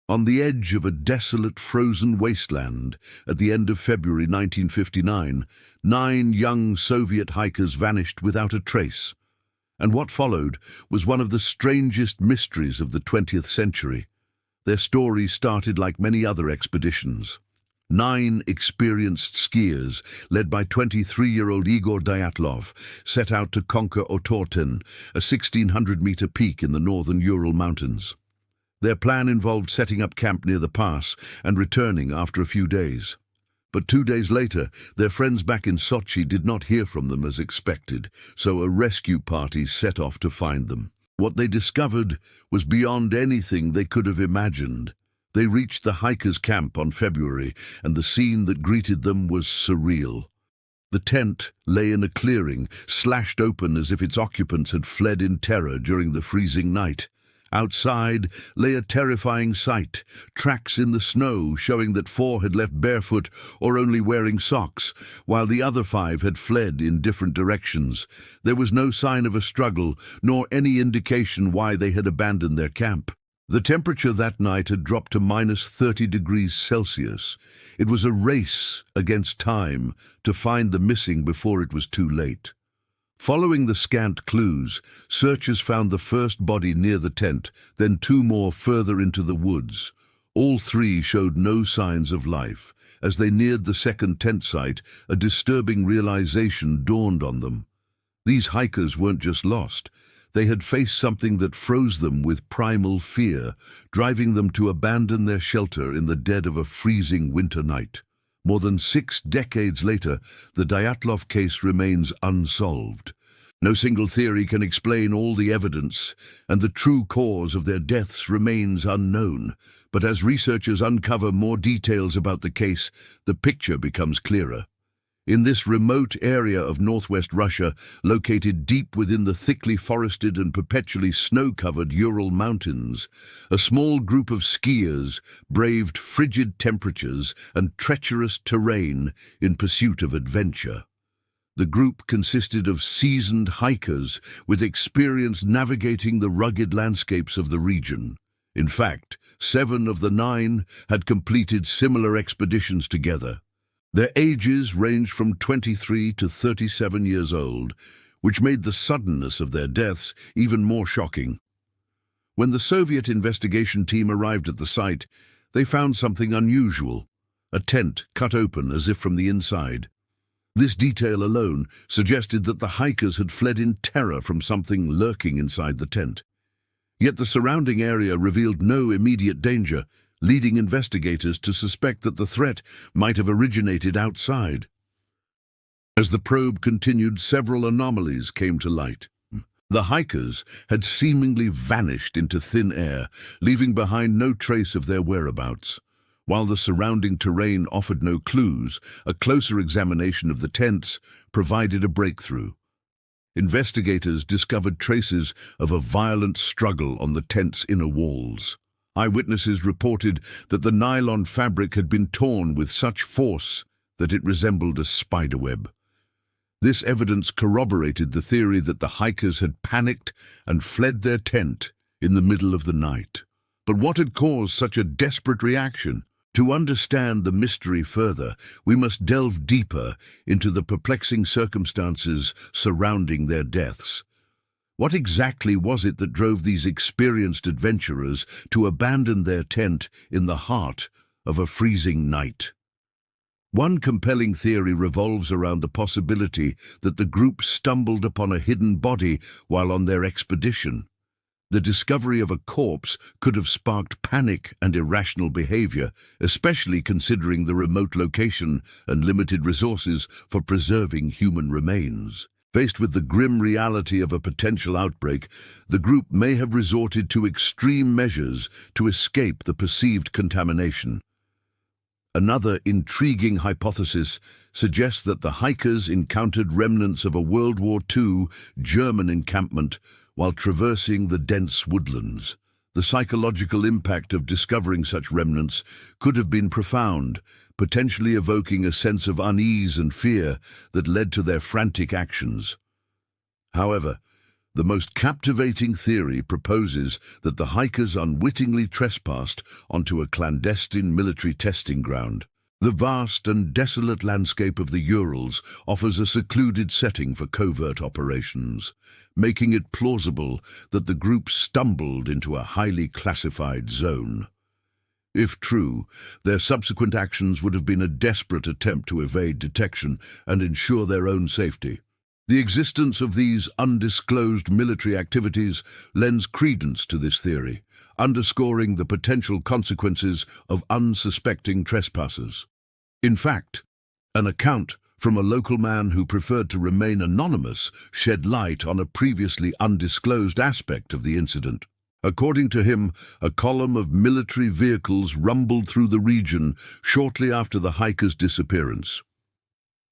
On the edge of a desolate, frozen wasteland, at the end of February 1959, 9 young Soviet hikers vanished without a trace. And what followed was one of the strangest mysteries of the 20th century. Their story started like many other expeditions. 9 experienced skiers, led by 23-year-old Igor Dyatlov, set out to conquer Otorten, a 1,600-meter peak in the northern Ural Mountains. Their plan involved setting up camp near the pass and returning after a few days. But 2 days later, their friends back in Sochi did not hear from them as expected, so a rescue party set off to find them. What they discovered was beyond anything they could have imagined. They reached the hikers' camp on February, and the scene that greeted them was surreal. The tent lay in a clearing, slashed open as if its occupants had fled in terror during the freezing night. Outside lay a terrifying sight, tracks in the snow showing that 4 had left barefoot or only wearing socks, while the other 5 had fled in different directions. There was no sign of a struggle, nor any indication why they had abandoned their camp. The temperature that night had dropped to -30 degrees Celsius. It was a race against time to find the missing before it was too late. Following the scant clues, searchers found the first body near the tent, then 2 more further into the woods. All 3 showed no signs of life. As they neared the second tent site, a disturbing realization dawned on them. These hikers weren't just lost. They had faced something that froze them with primal fear, driving them to abandon their shelter in the dead of a freezing winter night. More than 6 decades later, the Dyatlov case remains unsolved. No single theory can explain all the evidence, and the true cause of their deaths remains unknown. But as researchers uncover more details about the case, the picture becomes clearer. In this remote area of northwest Russia, located deep within the thickly forested and perpetually snow-covered Ural Mountains, a small group of skiers braved frigid temperatures and treacherous terrain in pursuit of adventure. The group consisted of seasoned hikers with experience navigating the rugged landscapes of the region. In fact, 7 of the 9 had completed similar expeditions together. Their ages ranged from 23 to 37 years old, which made the suddenness of their deaths even more shocking. When the Soviet investigation team arrived at the site, they found something unusual: a tent cut open as if from the inside. This detail alone suggested that the hikers had fled in terror from something lurking inside the tent. Yet the surrounding area revealed no immediate danger, leading investigators to suspect that the threat might have originated outside. As the probe continued, several anomalies came to light. The hikers had seemingly vanished into thin air, leaving behind no trace of their whereabouts. While the surrounding terrain offered no clues, a closer examination of the tents provided a breakthrough. Investigators discovered traces of a violent struggle on the tent's inner walls. Eyewitnesses reported that the nylon fabric had been torn with such force that it resembled a spiderweb. This evidence corroborated the theory that the hikers had panicked and fled their tent in the middle of the night. But what had caused such a desperate reaction? To understand the mystery further, we must delve deeper into the perplexing circumstances surrounding their deaths. What exactly was it that drove these experienced adventurers to abandon their tent in the heart of a freezing night? One compelling theory revolves around the possibility that the group stumbled upon a hidden body while on their expedition. The discovery of a corpse could have sparked panic and irrational behavior, especially considering the remote location and limited resources for preserving human remains. Faced with the grim reality of a potential outbreak, the group may have resorted to extreme measures to escape the perceived contamination. Another intriguing hypothesis suggests that the hikers encountered remnants of a World War II German encampment while traversing the dense woodlands. The psychological impact of discovering such remnants could have been profound, potentially evoking a sense of unease and fear that led to their frantic actions. However, The most captivating theory proposes that the hikers unwittingly trespassed onto a clandestine military testing ground. The vast and desolate landscape of the Urals offers a secluded setting for covert operations, making it plausible that the group stumbled into a highly classified zone. If true, their subsequent actions would have been a desperate attempt to evade detection and ensure their own safety. The existence of these undisclosed military activities lends credence to this theory, underscoring the potential consequences of unsuspecting trespassers. In fact, an account from a local man who preferred to remain anonymous shed light on a previously undisclosed aspect of the incident. According to him, a column of military vehicles rumbled through the region shortly after the hikers' disappearance.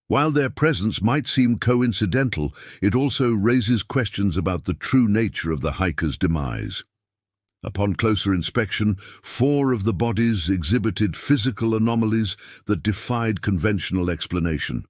While their presence might seem coincidental, it also raises questions about the true nature of the hikers' demise. Upon closer inspection, 4 of the bodies exhibited physical anomalies that defied conventional explanation.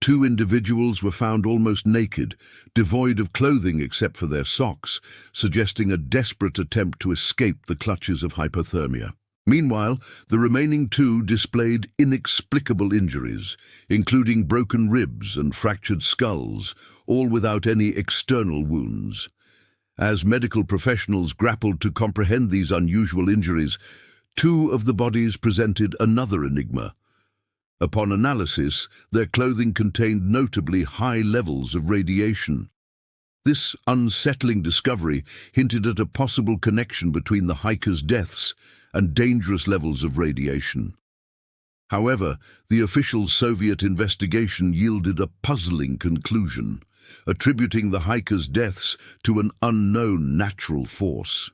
2 individuals were found almost naked, devoid of clothing except for their socks, suggesting a desperate attempt to escape the clutches of hypothermia. Meanwhile, the remaining 2 displayed inexplicable injuries, including broken ribs and fractured skulls, all without any external wounds. As medical professionals grappled to comprehend these unusual injuries, 2 of the bodies presented another enigma. Upon analysis, their clothing contained notably high levels of radiation. This unsettling discovery hinted at a possible connection between the hikers' deaths and dangerous levels of radiation. However, the official Soviet investigation yielded a puzzling conclusion, attributing the hikers' deaths to an unknown natural force.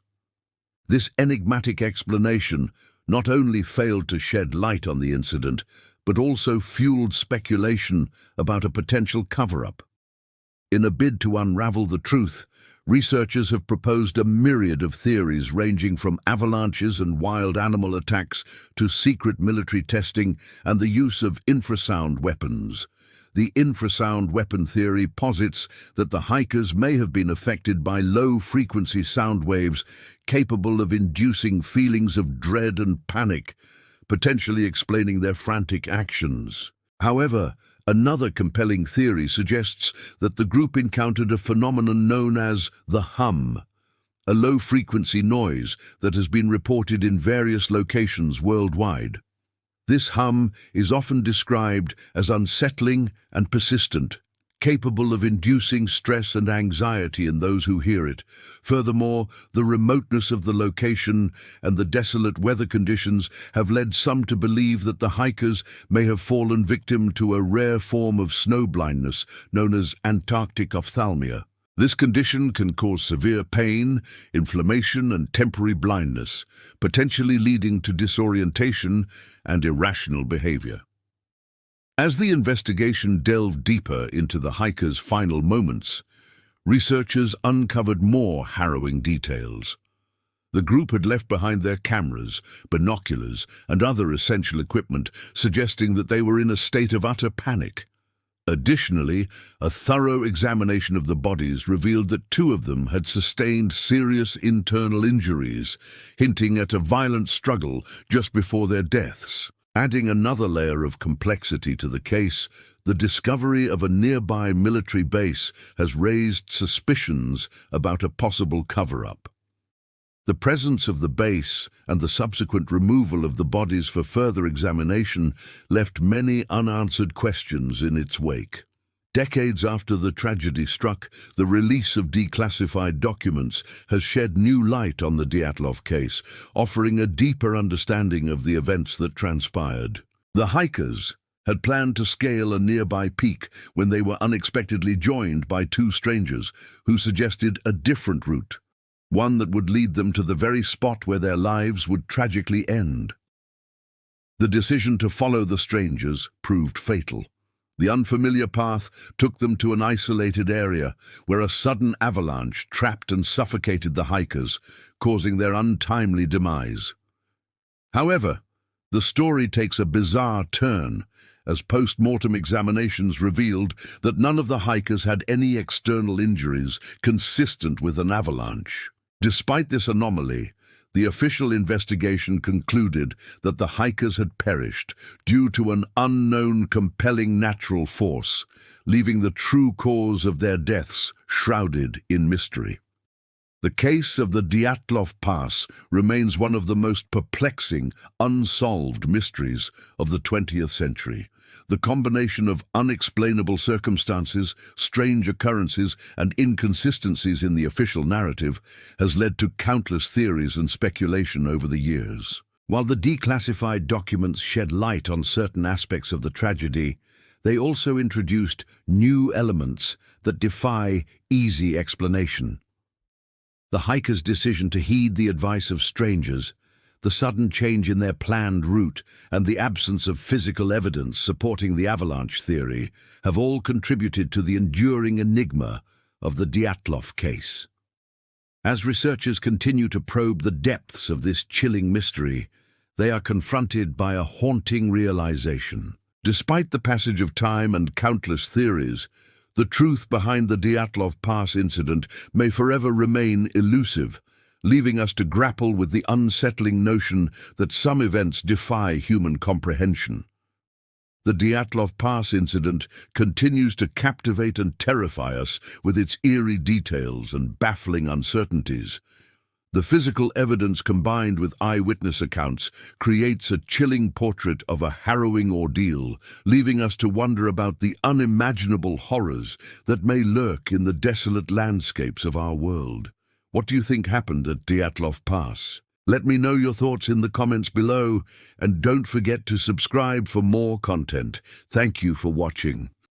This enigmatic explanation not only failed to shed light on the incident, but also fueled speculation about a potential cover-up. In a bid to unravel the truth, researchers have proposed a myriad of theories ranging from avalanches and wild animal attacks to secret military testing and the use of infrasound weapons. The infrasound weapon theory posits that the hikers may have been affected by low-frequency sound waves capable of inducing feelings of dread and panic, potentially explaining their frantic actions. However, another compelling theory suggests that the group encountered a phenomenon known as the hum, a low-frequency noise that has been reported in various locations worldwide. This hum is often described as unsettling and persistent, capable of inducing stress and anxiety in those who hear it. Furthermore, the remoteness of the location and the desolate weather conditions have led some to believe that the hikers may have fallen victim to a rare form of snow blindness known as Antarctic ophthalmia. This condition can cause severe pain, inflammation, and temporary blindness, potentially leading to disorientation and irrational behavior. As the investigation delved deeper into the hikers' final moments, researchers uncovered more harrowing details. The group had left behind their cameras, binoculars, and other essential equipment, suggesting that they were in a state of utter panic. Additionally, a thorough examination of the bodies revealed that 2 of them had sustained serious internal injuries, hinting at a violent struggle just before their deaths. Adding another layer of complexity to the case, the discovery of a nearby military base has raised suspicions about a possible cover-up. The presence of the base and the subsequent removal of the bodies for further examination left many unanswered questions in its wake. Decades after the tragedy struck, the release of declassified documents has shed new light on the Dyatlov case, offering a deeper understanding of the events that transpired. The hikers had planned to scale a nearby peak when they were unexpectedly joined by 2 strangers who suggested a different route, one that would lead them to the very spot where their lives would tragically end. The decision to follow the strangers proved fatal. The unfamiliar path took them to an isolated area where a sudden avalanche trapped and suffocated the hikers, causing their untimely demise. However, the story takes a bizarre turn as post-mortem examinations revealed that none of the hikers had any external injuries consistent with an avalanche. Despite this anomaly, the official investigation concluded that the hikers had perished due to an unknown compelling natural force, leaving the true cause of their deaths shrouded in mystery. The case of the Dyatlov Pass remains one of the most perplexing, unsolved mysteries of the 20th century. The combination of unexplainable circumstances, strange occurrences, and inconsistencies in the official narrative has led to countless theories and speculation over the years. While the declassified documents shed light on certain aspects of the tragedy, they also introduced new elements that defy easy explanation. The hikers' decision to heed the advice of strangers, the sudden change in their planned route, and the absence of physical evidence supporting the avalanche theory have all contributed to the enduring enigma of the Dyatlov case. As researchers continue to probe the depths of this chilling mystery, they are confronted by a haunting realization. Despite the passage of time and countless theories, the truth behind the Dyatlov Pass incident may forever remain elusive, leaving us to grapple with the unsettling notion that some events defy human comprehension. The Dyatlov Pass incident continues to captivate and terrify us with its eerie details and baffling uncertainties. The physical evidence combined with eyewitness accounts creates a chilling portrait of a harrowing ordeal, leaving us to wonder about the unimaginable horrors that may lurk in the desolate landscapes of our world. What do you think happened at Dyatlov Pass? Let me know your thoughts in the comments below, and don't forget to subscribe for more content. Thank you for watching.